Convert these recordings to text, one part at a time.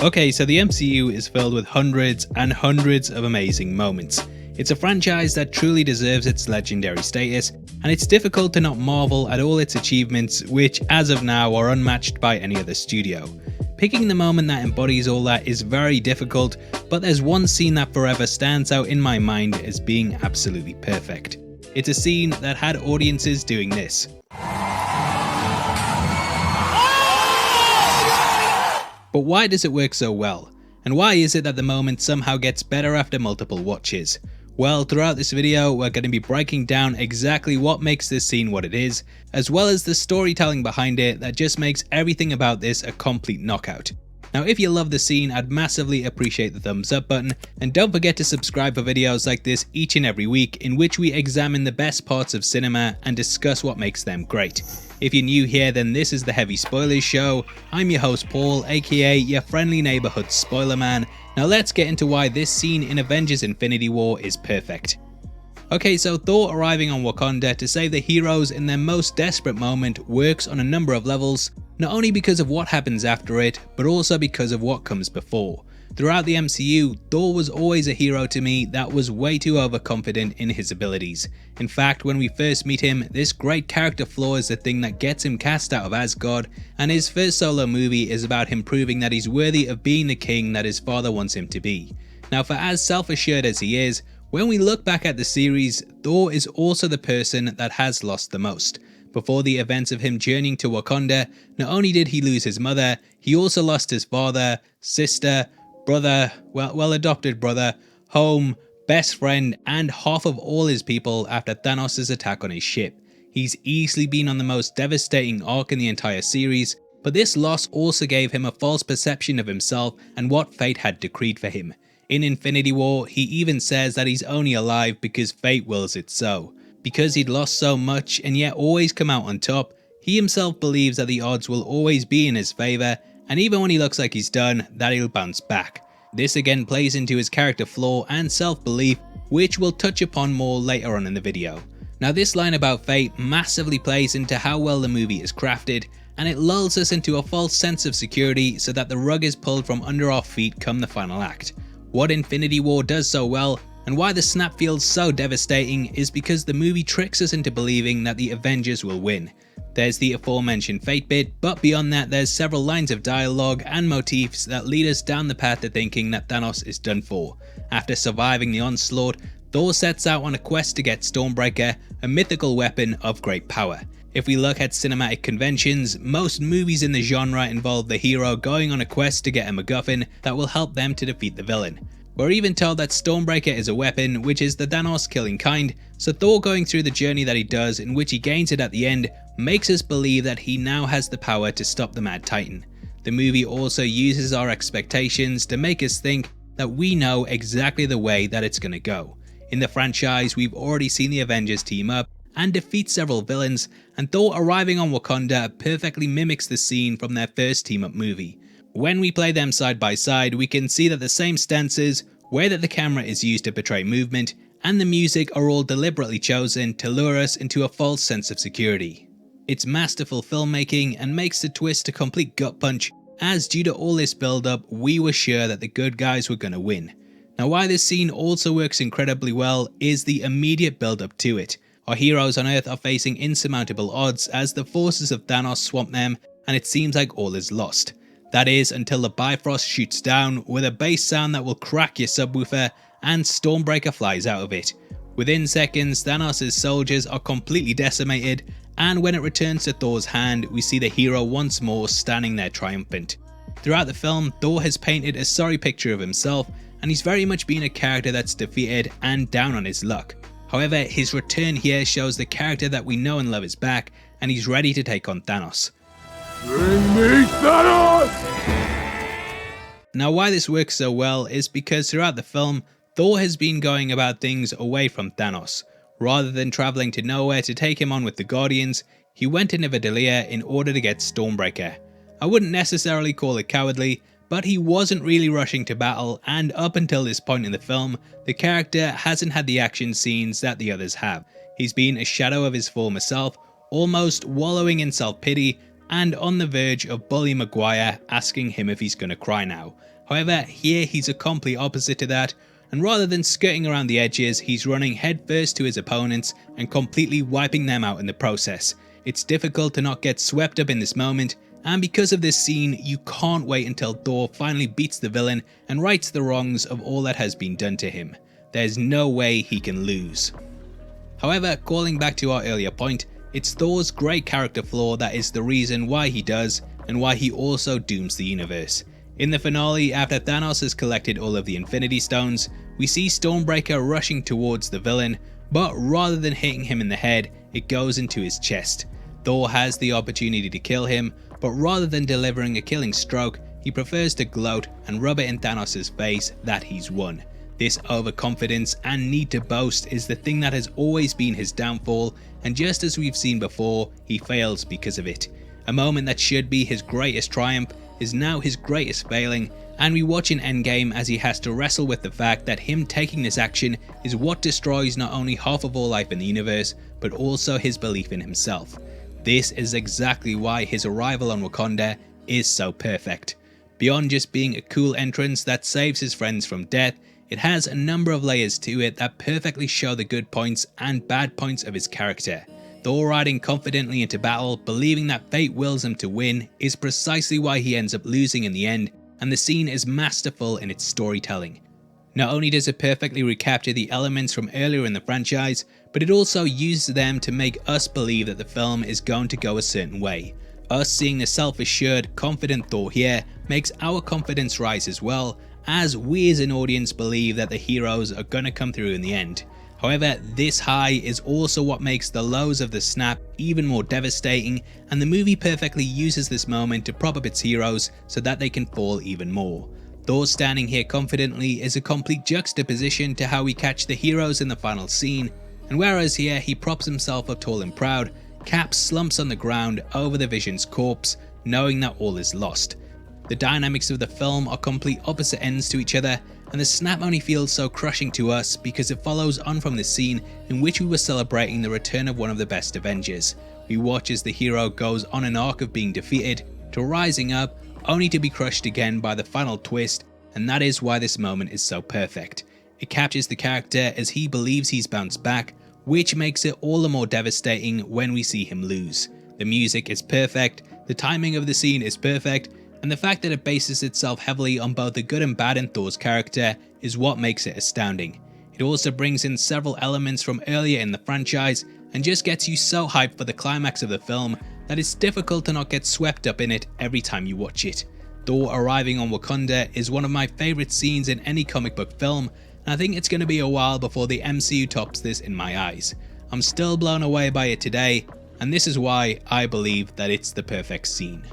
Okay, so the MCU is filled with hundreds and hundreds of amazing moments. It's a franchise that truly deserves its legendary status, and it's difficult to not marvel at all its achievements, which as of now are unmatched by any other studio. Picking the moment that embodies all that is very difficult, but there's one scene that forever stands out in my mind as being absolutely perfect. It's a scene that had audiences doing this. But why does it work so well? And why is it that the moment somehow gets better after multiple watches? Well, throughout this video, we're going to be breaking down exactly what makes this scene what it is, as well as the storytelling behind it that just makes everything about this a complete knockout. Now, if you love the scene, I'd massively appreciate the thumbs up button, and don't forget to subscribe for videos like this each and every week in which we examine the best parts of cinema and discuss what makes them great. If you're new here, then this is the Heavy Spoilers Show. I'm your host Paul, aka your friendly neighborhood spoiler man. Now let's get into why this scene in Avengers Infinity War is perfect. Okay, so Thor arriving on Wakanda to save the heroes in their most desperate moment works on a number of levels, not only because of what happens after it, but also because of what comes before. Throughout the MCU, Thor was always a hero to me that was way too overconfident in his abilities. In fact, when we first meet him, this great character flaw is the thing that gets him cast out of Asgard, and his first solo movie is about him proving that he's worthy of being the king that his father wants him to be. Now, for as self-assured as he is, when we look back at the series, Thor is also the person that has lost the most. Before the events of him journeying to Wakanda, not only did he lose his mother, he also lost his father, sister, brother, adopted brother, home, best friend, and half of all his people after Thanos' attack on his ship. He's easily been on the most devastating arc in the entire series, but this loss also gave him a false perception of himself and what fate had decreed for him. In Infinity War, he even says that he's only alive because fate wills it so. Because he'd lost so much and yet always come out on top, he himself believes that the odds will always be in his favour, and even when he looks like he's done, that he'll bounce back. This again plays into his character flaw and self-belief, which we'll touch upon more later on in the video. Now, this line about fate massively plays into how well the movie is crafted, and it lulls us into a false sense of security so that the rug is pulled from under our feet come the final act. What Infinity War does so well, and why the snap feels so devastating, is because the movie tricks us into believing that the Avengers will win. There's the aforementioned fate bit, but beyond that there's several lines of dialogue and motifs that lead us down the path to thinking that Thanos is done for. After surviving the onslaught, Thor sets out on a quest to get Stormbreaker, a mythical weapon of great power. If we look at cinematic conventions, most movies in the genre involve the hero going on a quest to get a MacGuffin that will help them to defeat the villain. We're even told that Stormbreaker is a weapon, which is the Thanos killing kind, so Thor going through the journey that he does, in which he gains it at the end, makes us believe that he now has the power to stop the Mad Titan. The movie also uses our expectations to make us think that we know exactly the way that it's gonna go. In the franchise, we've already seen the Avengers team up and defeat several villains, and Thor arriving on Wakanda perfectly mimics the scene from their first team up movie. When we play them side by side, we can see that the same stances, way that the camera is used to portray movement, and the music are all deliberately chosen to lure us into a false sense of security. It's masterful filmmaking and makes the twist a complete gut punch, as due to all this build up, we were sure that the good guys were gonna win. Now, why this scene also works incredibly well is the immediate build up to it. Our heroes on Earth are facing insurmountable odds as the forces of Thanos swamp them, and it seems like all is lost. That is, until the Bifrost shoots down with a bass sound that will crack your subwoofer, and Stormbreaker flies out of it. Within seconds, Thanos' soldiers are completely decimated, and when it returns to Thor's hand, we see the hero once more standing there triumphant. Throughout the film, Thor has painted a sorry picture of himself, and he's very much been a character that's defeated and down on his luck. However, his return here shows the character that we know and love is back, and he's ready to take on Thanos. Bring me Thanos! Now, why this works so well is because throughout the film, Thor has been going about things away from Thanos. Rather than travelling to nowhere to take him on with the Guardians, he went to Nidavellir in order to get Stormbreaker. I wouldn't necessarily call it cowardly, but he wasn't really rushing to battle, and up until this point in the film, the character hasn't had the action scenes that the others have. He's been a shadow of his former self, almost wallowing in self-pity, and on the verge of bullying Maguire, asking him if he's gonna cry now. However, here he's a complete opposite to that, and rather than skirting around the edges, he's running headfirst to his opponents and completely wiping them out in the process. It's difficult to not get swept up in this moment, and because of this scene, you can't wait until Thor finally beats the villain and rights the wrongs of all that has been done to him. There's no way he can lose. However, calling back to our earlier point, it's Thor's great character flaw that is the reason why he does, and why he also dooms the universe. In the finale, after Thanos has collected all of the Infinity Stones, we see Stormbreaker rushing towards the villain, but rather than hitting him in the head, it goes into his chest. Thor has the opportunity to kill him, but rather than delivering a killing stroke, he prefers to gloat and rub it in Thanos' face that he's won. This overconfidence and need to boast is the thing that has always been his downfall, and just as we've seen before, he fails because of it. A moment that should be his greatest triumph is now his greatest failing, and we watch in Endgame as he has to wrestle with the fact that him taking this action is what destroys not only half of all life in the universe, but also his belief in himself. This is exactly why his arrival on Wakanda is so perfect. Beyond just being a cool entrance that saves his friends from death, it has a number of layers to it that perfectly show the good points and bad points of his character. Thor riding confidently into battle, believing that fate wills him to win, is precisely why he ends up losing in the end, and the scene is masterful in its storytelling. Not only does it perfectly recapture the elements from earlier in the franchise, but it also uses them to make us believe that the film is going to go a certain way. Us seeing the self-assured, confident Thor here makes our confidence rise as well, as we as an audience believe that the heroes are gonna come through in the end. However, this high is also what makes the lows of the snap even more devastating, and the movie perfectly uses this moment to prop up its heroes so that they can fall even more. Thor standing here confidently is a complete juxtaposition to how we catch the heroes in the final scene, and whereas here he props himself up tall and proud, Cap slumps on the ground over the Vision's corpse, knowing that all is lost. The dynamics of the film are complete opposite ends to each other, and the snap only feels so crushing to us because it follows on from the scene in which we were celebrating the return of one of the best Avengers. We watch as the hero goes on an arc of being defeated, to rising up, only to be crushed again by the final twist, and that is why this moment is so perfect. It captures the character as he believes he's bounced back, which makes it all the more devastating when we see him lose. The music is perfect, the timing of the scene is perfect, and the fact that it bases itself heavily on both the good and bad in Thor's character is what makes it astounding. It also brings in several elements from earlier in the franchise and just gets you so hyped for the climax of the film that it's difficult to not get swept up in it every time you watch it. Thor arriving on Wakanda is one of my favourite scenes in any comic book film, and I think it's going to be a while before the MCU tops this in my eyes. I'm still blown away by it today, and this is why I believe that it's the perfect scene.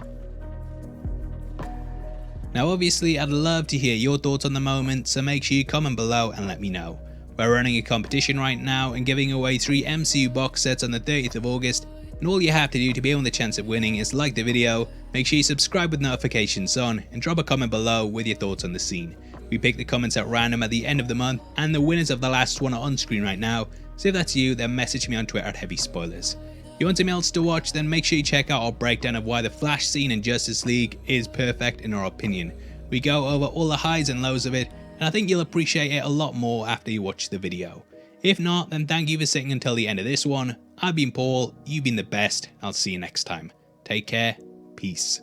Now obviously I'd love to hear your thoughts on the moment, so make sure you comment below and let me know. We're running a competition right now and giving away 3 MCU box sets on the 30th of August, and all you have to do to be on the chance of winning is like the video, make sure you subscribe with notifications on, and drop a comment below with your thoughts on the scene. We pick the comments at random at the end of the month, and the winners of the last one are on screen right now, so if that's you then message me on Twitter at Heavy Spoilers. If you want something else to watch, then make sure you check out our breakdown of why the Flash scene in Justice League is perfect in our opinion. We go over all the highs and lows of it, and I think you'll appreciate it a lot more after you watch the video. If not, then thank you for sitting until the end of this one. I've been Paul, you've been the best, I'll see you next time. Take care, peace.